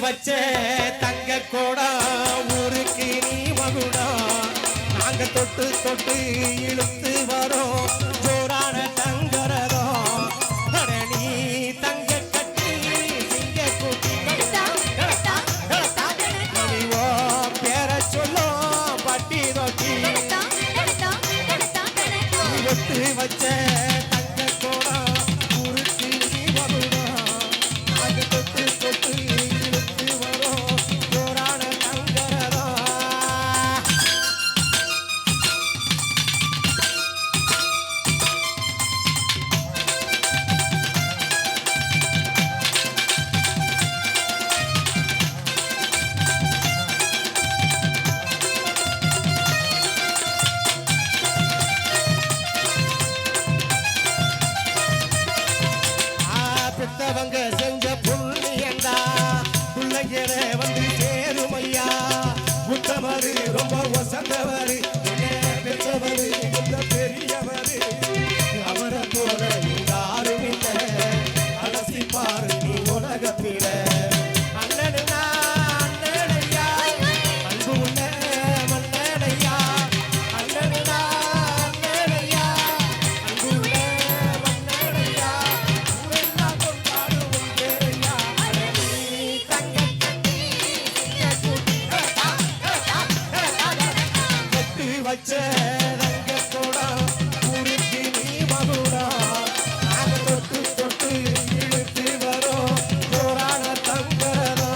வச்ச தங்க கூட ஊருக்கு நீ மகுடா நாங்க தொட்டு தொட்டு இழுத்து வரோம் ஜோரான தங்கரதம் நீ தங்க கட்டி சிங்க கூட்டி பேர சொல்லும் பட்டி நோக்கி ஒத்து வச்ச தங்க கூட ஊருக்கு நீ மகுடா நாங்க தொட்டு தொட்டு பெத்தவங்க செஞ்ச புண்ணியந்தா பிள்ளைகள வந்து சேருமையா உத்தமரு ரொம்ப வசந்தவரு பெற்றவரு பெரியவரு அவரை போல யாரும் இல்லை அலசி பாரு நீ உலகத்தில அண்ணனுனா அண்ணனையா அன்பு உள்ள மன்னனையா அண்ணனுனா அண்ணனையா அன்பு உள்ள மன்னனையா வச்ச ரங்க கூட ஊருக்கு நீ மகுடா நாங்க தொட்டு தொட்டு இழுத்து வரோம் ஜோரான தங்கரதா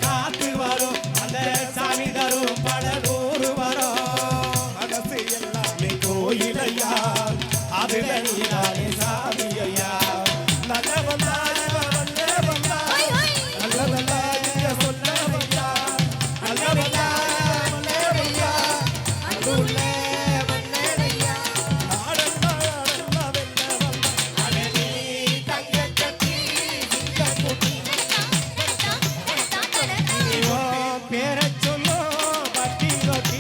காத்து வரும் அந்த சாமி தரும் பல நூறு வரும் மனசு எல்லாமே கோயிலையா அதுல நீதானே சாமியா நல்லவந்தா நல்லவந்தா நல்லவந்தா இங்க சொல்லவையா நல்லவந்தா நல்லவையா அங்குள்ள மன்னனையா ஆடந்தா ஆடந்தா வெல்லவந்தா அடனி தங்க கட்டி சிங்க குட்டி பேர சொல்லும் பட்டி ரொட்டி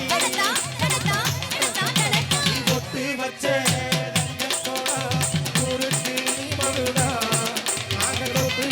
ஒத்து வச்ச ஊருக்கு மகுடா நாங்க தொட்டு